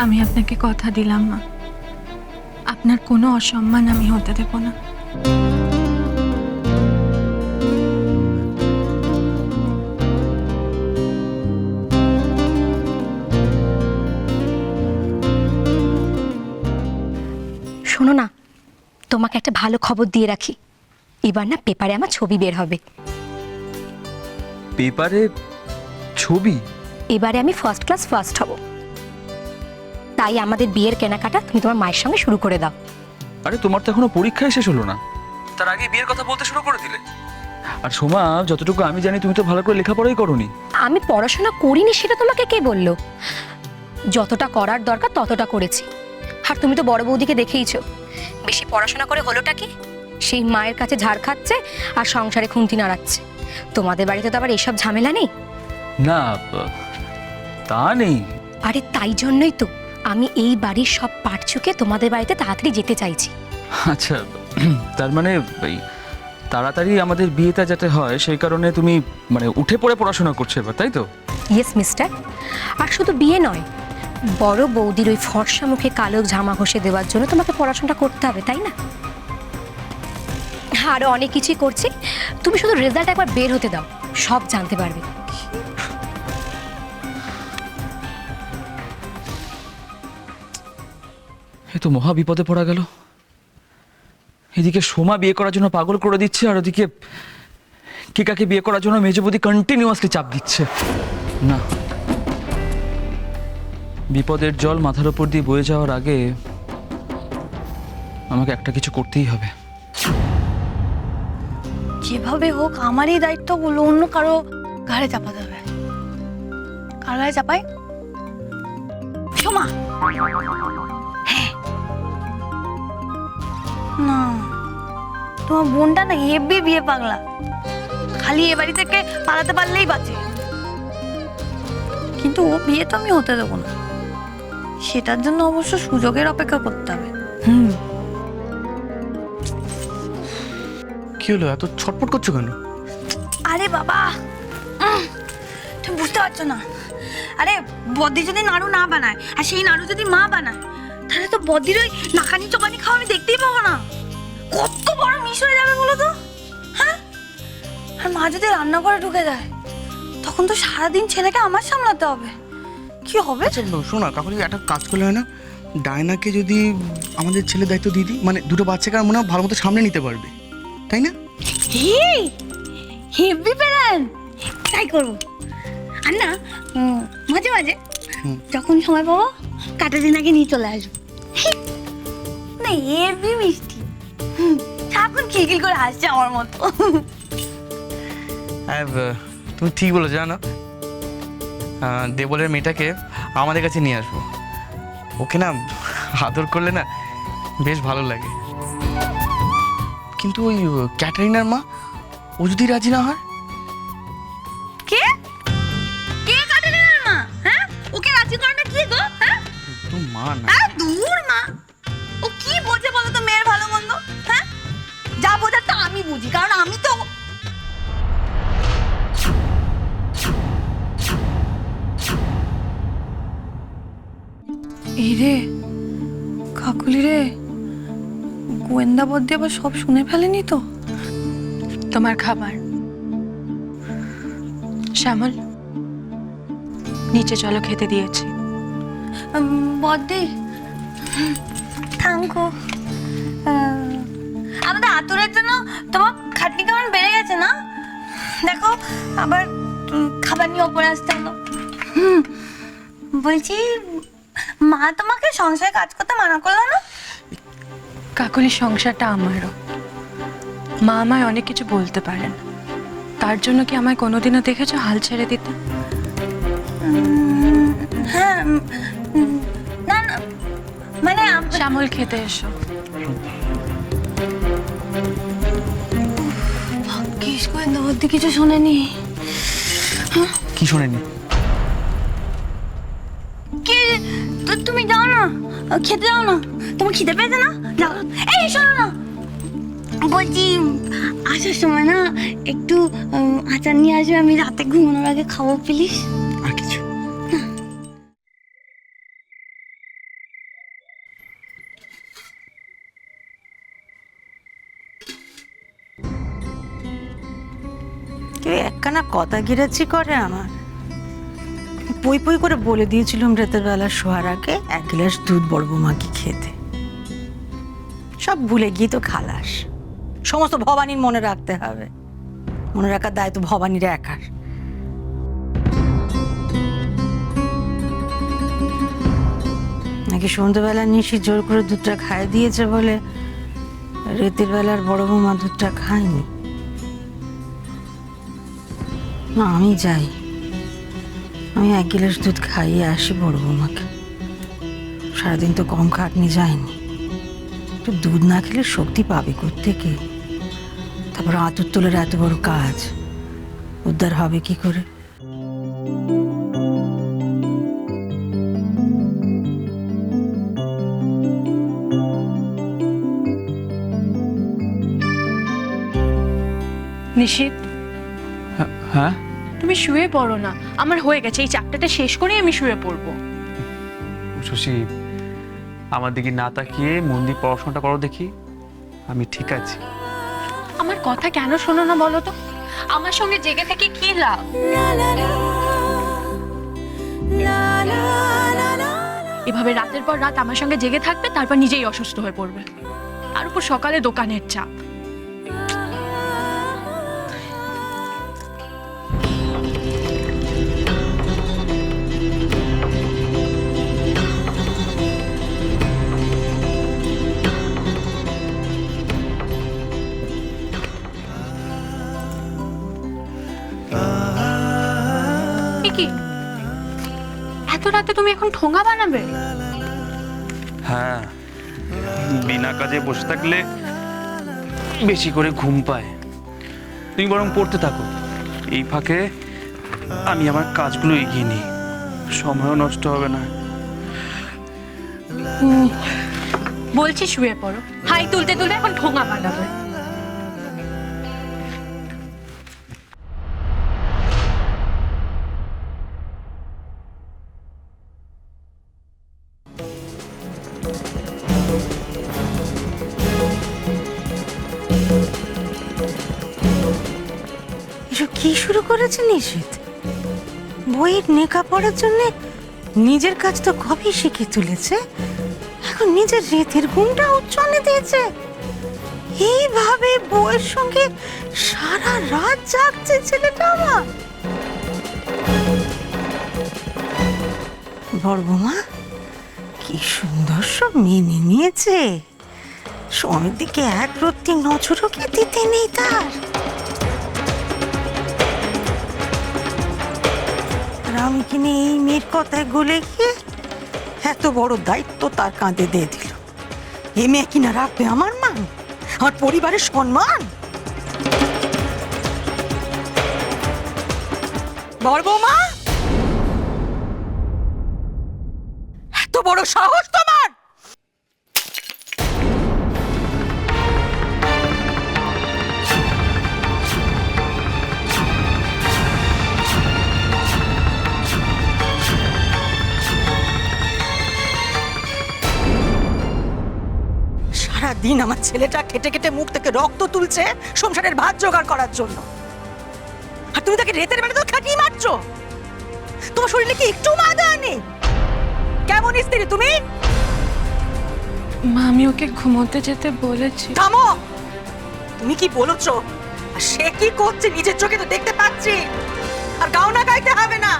আমি আপনাকে কথা দিলাম মা, আপনার কোনো অসম্মান আমি হতে দেব না। শোনো না, তোমাকে একটা ভালো খবর দিয়ে রাখি। এবার না পেপারে আমার ছবি বের হবে। পেপারে ছবি? এবারে আমি ফার্স্ট ক্লাস ফার্স্ট হব। তাই আমাদের বিয়ের কেনাকাটা তুমি তোমার মায়ের সঙ্গে শুরু করে দাও। আরে তোমার তো এখনো পরীক্ষাই শেষ হলো না, তার আগে বিয়ের কথা বলতে শুরু করে দিলে। আর সোমা, যতটুকু আমি জানি তুমি তো ভালো করে লেখাপড়াই করোনি। আমি পড়াশোনা করিনি সেটা তোমাকে কে বললো? যতটা করার দরকার ততটা করেছি। আর তুমি তো বড় বৌদিকে দেখেইছো, বেশি পড়াশোনা করে হলোটা কি? সেই মায়ের কাছে ঝাড় খাচ্ছে আর সংসারে খুন্তি নাড়াচ্ছে। তোমাদের বাড়িতে তো আবার এসব ঝামেলা নেই। না, তা নেই। আরে তাই জন্যই তো আমি এই বাড়ির সব পাট চুকে তোমাদের বাড়িতে তাড়াতাড়ি যেতে চাইছি। আচ্ছা, তার মানে এই তাড়াতাড়ি আমাদের বিয়েটা যাতে হয় সেই কারণে তুমি মানে উঠে পড়ে পড়াশোনা করছো এবার, তাই তো? Yes mister. আর শুধু বিয়ে নয়, বড় বৌদির ওই ফর্সা মুখে কালো জামা ঘষে দেওয়ার জন্য তোমাকে পড়াশোনা করতে হবে, তাই না? আরো অনেক কিছুই করছি, তুমি শুধু রেজাল্ট একবার বের হতে দাও, সব জানতে পারবে। এ তো মহা বিপদে পড়া গেল। এদিকে সোমা বিয়ে করার জন্য পাগল করে দিচ্ছে, আর ওদিকে কিকাকে বিয়ে করার জন্য মেজবৌদি কন্টিনিউয়াসলি চাপ দিচ্ছে। না, বিপদের জল মাথার উপর দিয়ে বয়ে যাওয়ার আগে আমাকে একটা কিছু করতেই হবে। যেভাবে হোক আমারই দায়িত্বগুলো অন্য কারো ঘাড়ে চাপাতে হবে। কার ঘাড়ে চাপাই? সোমা। হ্যাঁ। না, তোমার বোনটা না হেব্বি বিয়ে পাগলা, খালি এ বাড়ি থেকে পালাতে পারলেই বাঁচে। কিন্তু ও বিয়ে তো আমি হতে দেবো না, সেটার জন্য অবশ্য সুযোগের অপেক্ষা করতে হবে। কি হলো, এত ছটফট করছো কেন? আরে বাবা, তুমি বুঝতে পারছো না। আরে বদ্দি যদি নাড়ু না বানায় আর সেই নাড়ু যদি মা বানায়, তাহলে তো বদ্দির ওই নাকানি চোকানি খাওয়া আমি দেখতেই পাবো না। কত বড় মিস হয়ে যাবে বলো তো? হ্যাঁ, আর মা যদি রান্নাঘরে ঢুকে যায়, তখন তো সারাদিন ছেলেকে আমার সামলাতে হবে। কি হবে? আচ্ছা শোনা, কাকুলি একটা কাজ করলে হয় না, ডায়নাকে যদি আমাদের ছেলে দায়িত্ব দিয়ে দিই, মানে দুটো বাচ্চাকে মনে হয় ভালো মতো সামনে নিতে পারবে, তাই না? হেভি প্ল্যান, তাই করবো। আর না মাঝে মাঝে যখন সময় পাবো কাটারিনাকে নিয়ে চলে আসবো। না হেভি মিষ্টি, সারাক্ষণ খিলখিল করে হাসছে আমার মতো। হ্যাঁ, তুমি ঠিক বলেছো। জানো, দেবলের মেয়েটাকে আমাদের কাছে নিয়ে আসবো। ওকে না আদর করলে না বেশ ভালো লাগে। কিন্তু ওই ক্যাটারিনার মা, ও যদি রাজি না হয়? কে কে কাটারিনার মা? হ্যাঁ, ওকে রাজি করাটা কি গো? হ্যাঁ, তো মা না। দূর মা, ও কি বোঝে বলো তো মেয়ের ভালো মন্দ? হ্যাঁ, যা বোঝার তা আমি বুঝি, কারণ আমি তো। এই রে কাকুলি রে, গোয়েন্দা বদ্দি আবার সব শুনে ফেলেনি তো? তোমার খাবার। শ্যামল, নিচে চলো, খেতে দিয়েছি। বদ্দি থ্যাংকু। আমাদের আতুরের জন্য তোমার খাটনি কেমন বেড়ে গেছে না? দেখো আবার খাবার নিয়ে ওপরে আসতে হলো। বলছি, মা তোমাকে সংসারে কাজ করতে মানা করলো না? কাকলির সংসারটা আমারও। মা আমায় অনেক কিছু বলতে পারেন, তার জন্য কি আমায় কোনোদিনও দেখেছো হাল ছেড়ে দিতে? হ্যাঁ, না না, মানে শ্যামল, খেতে এসো। ভাগ্যিস গোয়েন্দা বদ্দি কিছু শোনেনি। কি শোনেনি? কি তুমি যাও না, খেতে যাও না, তোমার খিদে পেয়েছে না? যাও। এই শোনো না, বলছি আসার সময় না একটু আচার নিয়ে আসবে, আমি রাতে ঘুমানোর আগে খাবো প্লিজ। আর কিছু? কেউ একখানা কথা গিরাচ্ছি করে আমার। পই পই করে বলে দিয়েছিলাম রাতের বেলা শোয়ার আগে 1 গ্লাস দুধ বড় বৌমাকে খেতে। সব ভুলে গিয়ে তো খালাস। সমস্ত ভবানীর মনে রাখতে হবে, মনে রাখার দায়িত্ব ভবানীর একার। নাকি সন্ধ্যেবেলা নিশি জোর করে দুধটা খাইয়ে দিয়েছে বলে রাতের বেলার বড় বৌমা দুধটা খায়নি। না, আমি যাই, আমি 1 গ্লাস দুধ খাইয়ে আসি বড় বৌমাকে। সারাদিন তো কম খাটনি যায়নি, একটু দুধ না খেলে শক্তি পাবে কোত্থেকে? তারপর আতুর তোলার এত বড় কাজ উদ্ধার হবে কি করে? নিশীথ, হ্যাঁ, তুমি শুয়ে পড়ো না, আমার হয়ে গেছে, এই চ্যাপ্টারটা শেষ করেই আমি শুয়ে পড়বো। শশী, আমার দিকে না তাকিয়ে মন দিয়ে পড়াশোনাটা করো দেখি। আমি ঠিক আছি। আমার কথা কেন শোনো না বলো তো? আমার সঙ্গে জেগে থেকে কি লাভ? এভাবে রাতের পর রাত আমার সঙ্গে জেগে থাকবে, তারপর নিজেই অসুস্থ হয়ে পড়বে, আর উপর সকালে দোকানের চাপ। কি এত রাতে তুমি এখন ঠোঙা বানাবে? হ্যাঁ, বিনা কাজে বসে থাকলে বেশি করে ঘুম পায়। তুমি বরং পড়তে থাকো, এই ফাঁকে আমি আমার কাজগুলো এগিয়ে নিই, সময়ও নষ্ট হবে না। বলছি শুয়ে পড়ো, হাই তুলতে তুলতে এখন ঠোঙা বানাবে। এসব কি শুরু করেছে নিশীথ? বইয়ের নেকা পড়ার জন্য নিজের কাজ তো কবেই শিখে তুলেছে, এখন নিজের রেতের গুণটা উচ্চারণে দিয়েছে। এইভাবে বইয়ের সঙ্গে সারা রাত জাগছে ছেলেটা আমার। বড় বৌমা কি সুন্দর সব মেনে নিয়েছে, সময়ের দিকে এক রত্তি নজরও কি দিতে নেই তার। আমি কিনে এই মেয়ের কথায় গলে গিয়ে এত বড় দায়িত্ব তার কাঁধে দিয়ে দিল। এই মেয়ে কিনা রাখবে আমার মান, আমার পরিবারের সম্মান। বড় বৌমা, এত বড় সাহস তোমার! সারাদিন আমার ছেলেটা খেটে খেটে মুখ থেকে রক্ত তুলছে সংসারের ভাত জোগাড় করার জন্য, আর তুমি তাকে রেতের বেলা তো খাটিয়ে মারছো। তোমার শরীরে কি একটু মা দেওয়া নেই? কেমন স্ত্রী তুমি? মা, আমি ওকে ঘুমোতে যেতে বলেছি। থামো! তুমি কি বলেছো আর সে কি করছে নিজের চোখে তো দেখতে পাচ্ছি। আর গাও না গাইতে হবে না।